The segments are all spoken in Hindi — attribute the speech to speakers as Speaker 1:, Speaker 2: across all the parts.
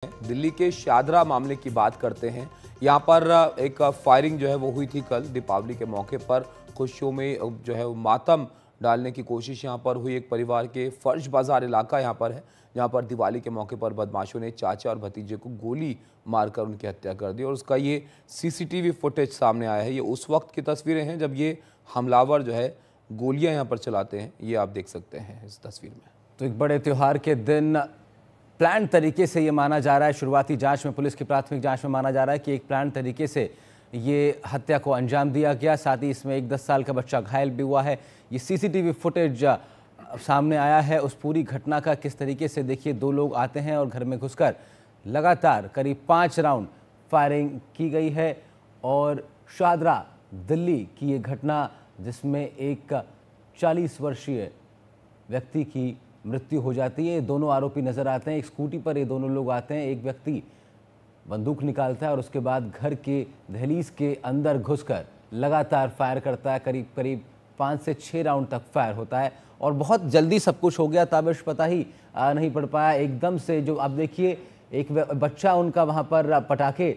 Speaker 1: दिल्ली के शादरा मामले की बात करते हैं। यहाँ पर एक फायरिंग जो है वो हुई थी कल दीपावली के मौके पर। खुशियों में जो है वो मातम डालने की कोशिश यहाँ पर हुई। एक परिवार के फर्श बाजार इलाका यहाँ पर है, जहाँ पर दिवाली के मौके पर बदमाशों ने चाचा और भतीजे को गोली मारकर उनकी हत्या कर दी। और उसका ये सीसीटीवी फुटेज सामने आया है। ये उस वक्त की तस्वीरें हैं जब ये हमलावर जो है गोलियां यहाँ पर चलाते हैं। ये आप देख सकते हैं इस तस्वीर में।
Speaker 2: तो एक बड़े त्यौहार के दिन प्लान तरीके से ये माना जा रहा है, शुरुआती जांच में, पुलिस की प्राथमिक जांच में माना जा रहा है कि एक प्लान तरीके से ये हत्या को अंजाम दिया गया। साथ ही इसमें एक 10 साल का बच्चा घायल भी हुआ है। ये सीसीटीवी फुटेज सामने आया है उस पूरी घटना का। किस तरीके से देखिए, 2 लोग आते हैं और घर में घुसकर लगातार करीब 5 राउंड फायरिंग की गई है। और शादरा दिल्ली की ये घटना, जिसमें एक 40 वर्षीय व्यक्ति की मृत्यु हो जाती है। दोनों आरोपी नजर आते हैं, एक स्कूटी पर ये दोनों लोग आते हैं। एक व्यक्ति बंदूक निकालता है और उसके बाद घर के दहलीज के अंदर घुसकर लगातार फायर करता है। करीब करीब 5 से 6 राउंड तक फायर होता है और बहुत जल्दी सब कुछ हो गया। ताबिश पता ही नहीं पड़ पाया एकदम से। जो आप देखिए, एक बच्चा उनका वहाँ पर पटाखे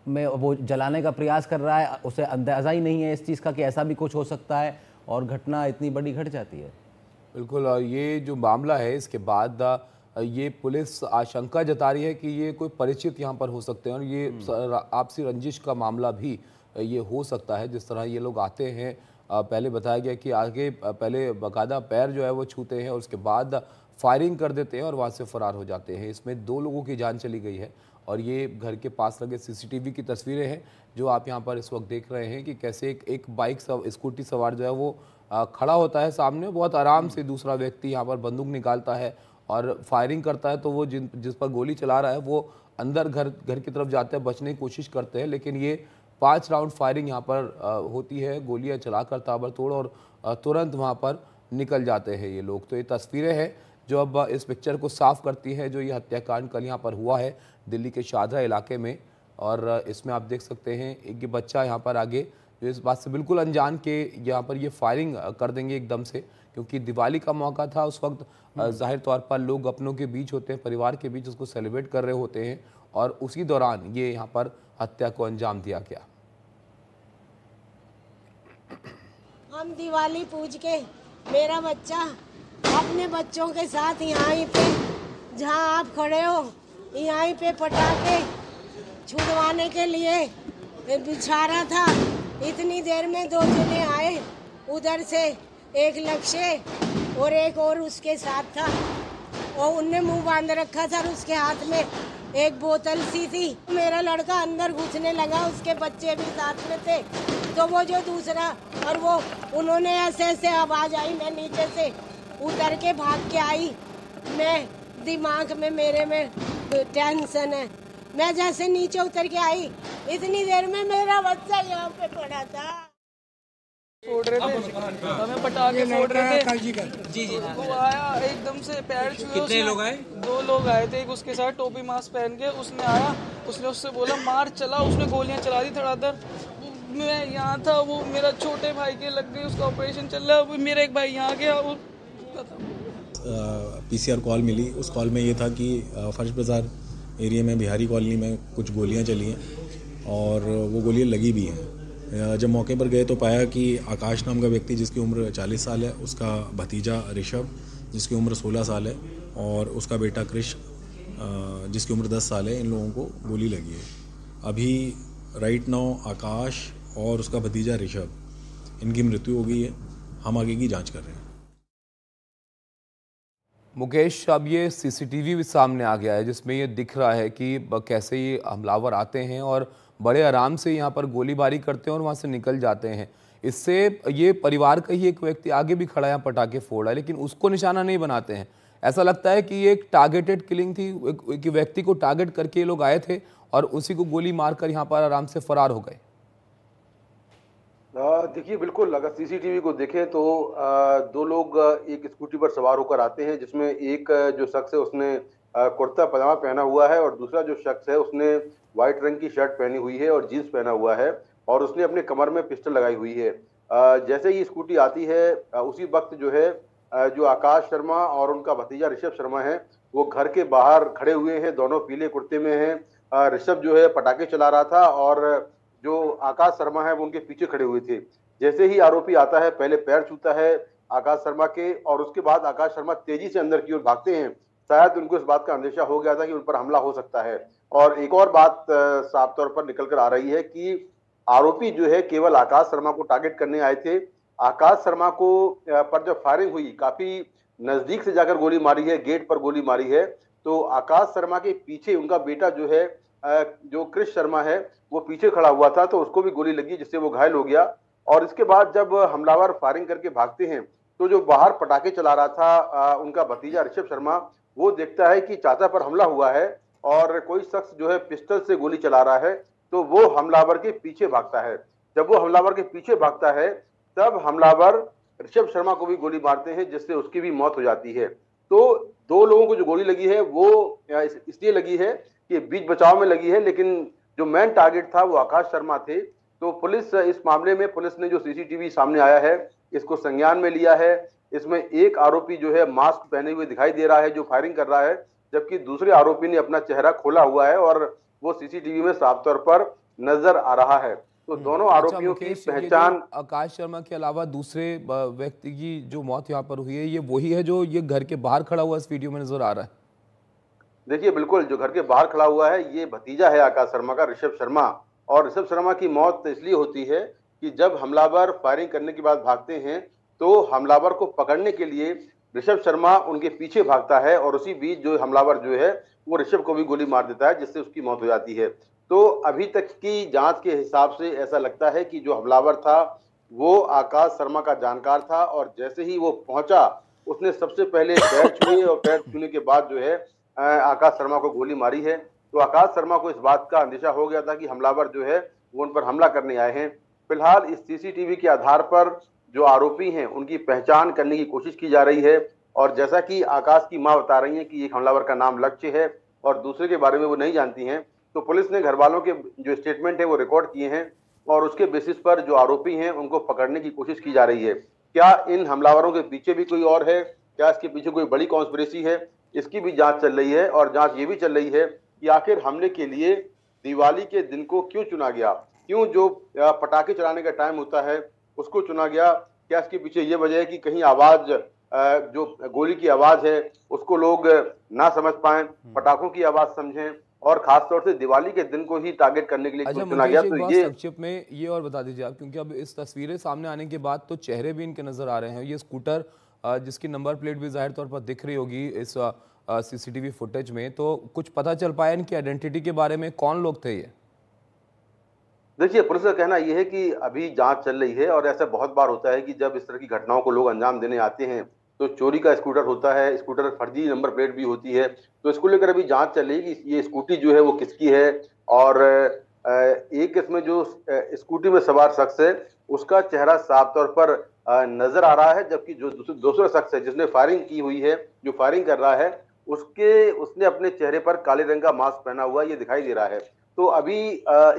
Speaker 2: में वो जलाने का प्रयास कर रहा है, उसे अंदाज़ा ही नहीं है इस चीज़ का कि ऐसा भी कुछ हो सकता है और घटना इतनी बड़ी घट जाती है।
Speaker 1: बिल्कुल। और ये जो मामला है, इसके बाद ये पुलिस आशंका जता रही है कि ये कोई परिचित यहाँ पर हो सकते हैं और ये आपसी रंजिश का मामला भी ये हो सकता है। जिस तरह ये लोग आते हैं, पहले बताया गया कि आगे पहले बाकायदा पैर जो है वो छूते हैं और उसके बाद फायरिंग कर देते हैं और वहाँ से फरार हो जाते हैं। इसमें 2 लोगों की जान चली गई है और ये घर के पास लगे सीसीटीवी की तस्वीरें हैं जो आप यहाँ पर इस वक्त देख रहे हैं कि कैसे एक बाइक स्कूटी सवार जो है वो खड़ा होता है सामने। बहुत आराम से दूसरा व्यक्ति यहाँ पर बंदूक निकालता है और फायरिंग करता है। तो वो जिस पर गोली चला रहा है वो अंदर घर की तरफ जाते हैं, बचने की कोशिश करते हैं, लेकिन ये 5 राउंड फायरिंग यहाँ पर होती है, गोलियाँ चलाकर ताबड़तोड़, और तुरंत वहाँ पर निकल जाते हैं ये लोग। तो ये तस्वीरें हैं जो अब इस पिक्चर को साफ करती है, जो ये हत्याकांड कल यहाँ पर हुआ है दिल्ली के शादरा इलाके में। और इसमें आप देख सकते हैं एक बच्चा यहाँ पर आगे जो इस बात से बिल्कुल अनजान के यहाँ पर ये फायरिंग कर देंगे एकदम से, क्योंकि दिवाली का मौका था। उस वक्त जाहिर तौर पर लोग अपनों के बीच होते हैं, परिवार के बीच उसको सेलिब्रेट कर रहे होते हैं और उसी दौरान ये यहाँ पर हत्या को अंजाम दिया गया।
Speaker 3: हम दिवाली पूज के मेरा बच्चा अपने बच्चों के साथ यहाँ पे जहाँ आप खड़े हो यहाँ पे पटाखे छुड़वाने के लिए बिछा रहा था। इतनी देर में 2 जने आए उधर से, एक लक्ष्य और एक और उसके साथ था, और उनने मुंह बांध रखा था और उसके हाथ में एक बोतल सी थी। मेरा लड़का अंदर घुसने लगा, उसके बच्चे भी साथ में थे। तो वो जो दूसरा और वो उन्होंने ऐसे आवाज आई, मैं नीचे से उतर के भाग के आई। मैं दिमाग में मेरे में टेंशन है, मैं जैसे नीचे उतर के आई इतनी देर में मेरा बच्चा यहाँ पे पड़ा था।
Speaker 4: फोड़ रहे थे, हमें पटाखे फोड़ रहे थे। जी वो आया एकदम से पैर छुए।
Speaker 5: कितने लोग आए?
Speaker 4: 2 लोग आए थे, एक उसके साथ टोपी मास्क पहन के। उसने आया, उसने उससे बोला मार चला, उसने गोलियां चला दी धड़ाधड़। मैं यहाँ था, वो मेरा छोटे भाई के लग गई, उसका ऑपरेशन चल रहा है। मेरा एक भाई यहाँ गया। वो
Speaker 5: पीसीआर कॉल मिली। उस कॉल में ये था कि फर्श बाज़ार एरिया में बिहारी कॉलोनी में कुछ गोलियां चली हैं और वो गोलियां लगी भी हैं। जब मौके पर गए तो पाया कि आकाश नाम का व्यक्ति जिसकी उम्र 40 साल है, उसका भतीजा ऋषभ जिसकी उम्र 16 साल है और उसका बेटा कृष जिसकी उम्र 10 साल है, इन लोगों को गोली लगी है। अभी राइट नाउ आकाश और उसका भतीजा ऋषभ, इनकी मृत्यु हो गई है। हम आगे की जाँच कर रहे हैं।
Speaker 1: मुकेश, अब ये सीसीटीवी भी सामने आ गया है जिसमें ये दिख रहा है कि कैसे ये हमलावर आते हैं और बड़े आराम से यहाँ पर गोलीबारी करते हैं और वहाँ से निकल जाते हैं। इससे ये परिवार का ही एक व्यक्ति आगे भी खड़ा है, पटाखे फोड़ रहा है, लेकिन उसको निशाना नहीं बनाते हैं। ऐसा लगता है कि ये एक टारगेटेड किलिंग थी, एक व्यक्ति को टारगेट करके ये लोग आए थे और उसी को गोली मारकर यहाँ पर आराम से फरार हो गए।
Speaker 6: देखिए, बिल्कुल अगर सीसीटीवी को देखें तो 2 लोग एक स्कूटी पर सवार होकर आते हैं, जिसमें एक जो शख्स है उसने कुर्ता पजामा पहना हुआ है और दूसरा जो शख्स है उसने व्हाइट रंग की शर्ट पहनी हुई है और जीन्स पहना हुआ है और उसने अपने कमर में पिस्टल लगाई हुई है। जैसे ही स्कूटी आती है उसी वक्त जो है जो आकाश शर्मा और उनका भतीजा ऋषभ शर्मा है वो घर के बाहर खड़े हुए हैं, दोनों पीले कुर्ते में हैं। ऋषभ जो है पटाखे चला रहा था और जो आकाश शर्मा है वो उनके पीछे खड़े हुए थे। जैसे ही आरोपी आता है पहले पैर छूता है आकाश शर्मा के और उसके बाद आकाश शर्मा तेजी से अंदर की ओर भागते हैं। शायद उनको इस बात का अंदेशा हो गया था कि उन पर हमला हो सकता है। और एक और बात साफ तौर पर निकल कर आ रही है कि आरोपी जो है केवल आकाश शर्मा को टारगेट करने आए थे। आकाश शर्मा को पर जब फायरिंग हुई, काफी नजदीक से जाकर गोली मारी है, गेट पर गोली मारी है, तो आकाश शर्मा के पीछे उनका बेटा जो है जो क्रिश शर्मा है वो पीछे खड़ा हुआ था, तो उसको भी गोली लगी जिससे वो घायल हो गया। और इसके बाद जब हमलावर फायरिंग करके भागते हैं तो जो बाहर पटाखे चला रहा था उनका भतीजा ऋषभ शर्मा, वो देखता है कि चाचा पर हमला हुआ है और कोई शख्स जो है पिस्टल से गोली चला रहा है, तो वो हमलावर के पीछे भागता है। जब वो हमलावर के पीछे भागता है तब हमलावर ऋषभ शर्मा को भी गोली मारते हैं जिससे उसकी भी मौत हो जाती है। तो दो लोगों को जो गोली लगी है वो इसलिए लगी है कि बीच बचाव में लगी है, लेकिन जो मेन टारगेट था वो आकाश शर्मा थे। तो पुलिस इस मामले में पुलिस ने जो सीसीटीवी सामने आया है इसको संज्ञान में लिया है। इसमें एक आरोपी जो है मास्क पहने हुए दिखाई दे रहा है जो फायरिंग कर रहा है, जबकि दूसरे आरोपी ने अपना चेहरा खोला हुआ है और वो सीसीटीवी में साफ तौर पर नजर आ रहा है। तो दोनों आरोपियों की पहचान
Speaker 1: आकाश शर्मा के अलावा दूसरे व्यक्ति की जो मौत यहाँ पर हुई है ये वही है जो ये घर के बाहर खड़ा हुआ इस वीडियो में नजर आ रहा है?
Speaker 6: देखिए बिल्कुल, जो घर के बाहर खड़ा हुआ है ये भतीजा है आकाश शर्मा का, ऋषभ शर्मा। और ऋषभ शर्मा की मौत इसलिए होती है कि जब हमलावर फायरिंग करने के बाद भागते हैं तो हमलावर को पकड़ने के लिए ऋषभ शर्मा उनके पीछे भागता है और उसी बीच जो हमलावर जो है वो ऋषभ को भी गोली मार देता है जिससे उसकी मौत हो जाती है। तो अभी तक की जांच के हिसाब से ऐसा लगता है कि जो हमलावर था वो आकाश शर्मा का जानकार था और जैसे ही वो पहुंचा उसने सबसे पहले पैर छुए और पैर छूने के बाद जो है आकाश शर्मा को गोली मारी है। तो आकाश शर्मा को इस बात का अंदेशा हो गया था कि हमलावर जो है वो उन पर हमला करने आए हैं। फिलहाल इस सीसीटीवी के आधार पर जो आरोपी हैं उनकी पहचान करने की कोशिश की जा रही है और जैसा कि आकाश की मां बता रही हैं कि एक हमलावर का नाम लक्ष्य है और दूसरे के बारे में वो नहीं जानती हैं, तो पुलिस ने घर वालों के जो स्टेटमेंट है वो रिकॉर्ड किए हैं और उसके बेसिस पर जो आरोपी हैं उनको पकड़ने की कोशिश की जा रही है। क्या इन हमलावरों के पीछे भी कोई और है, क्या इसके पीछे कोई बड़ी कॉन्स्पिरेसी है, इसकी भी जांच चल रही है। और जांच ये भी चल रही है कि आखिर हमले के लिए दिवाली के दिन को क्यों चुना गया, क्यों जो पटाखे चलाने का टाइम होता है उसको चुना गया। क्या इसके पीछे ये वजह है कि कहीं आवाज जो गोली की आवाज है उसको लोग ना समझ पाए, पटाखों की आवाज समझें और खासतौर से दिवाली के दिन को ही टारगेट करने के लिए क्यों चुना गया। तो ये
Speaker 1: संक्षिप्त में ये और बता दीजिए आप, क्योंकि अब इस तस्वीरें सामने आने के बाद तो चेहरे भी इनके नजर आ रहे हैं। ये स्कूटर जिसकी नंबर प्लेट भी जाहिर तौर पर दिख रही होगी इस सीसीटीवी फुटेज में, तो कुछ पता चल पाया इनकी आइडेंटिटी के बारे में, कौन लोग थे ये?
Speaker 6: देखिए पुलिस का कहना यह है कि अभी जांच चल रही है और ऐसा बहुत बार होता है कि जब इस तरह की घटनाओं को लोग अंजाम देने आते हैं तो चोरी का स्कूटर होता है, स्कूटर फर्जी नंबर प्लेट भी होती है, तो इसको लेकर अभी जांच चल रही है कि ये स्कूटी जो है वो किसकी है। और एक इसमें जो स्कूटी में सवार शख्स है उसका चेहरा साफ तौर पर नजर आ रहा है, जबकि जो दूसरा शख्स है जिसने फायरिंग की हुई है, जो फायरिंग कर रहा है, उसने अपने चेहरे पर काले रंग का मास्क पहना हुआ ये दिखाई दे रहा है। तो अभी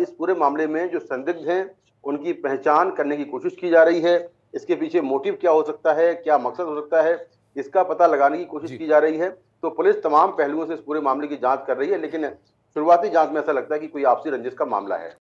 Speaker 6: इस पूरे मामले में जो संदिग्ध हैं उनकी पहचान करने की कोशिश की जा रही है। इसके पीछे मोटिव क्या हो सकता है, क्या मकसद हो सकता है, इसका पता लगाने की कोशिश की जा रही है। तो पुलिस तमाम पहलुओं से इस पूरे मामले की जांच कर रही है, लेकिन शुरुआती जांच में ऐसा लगता है कि कोई आपसी रंजिश का मामला है।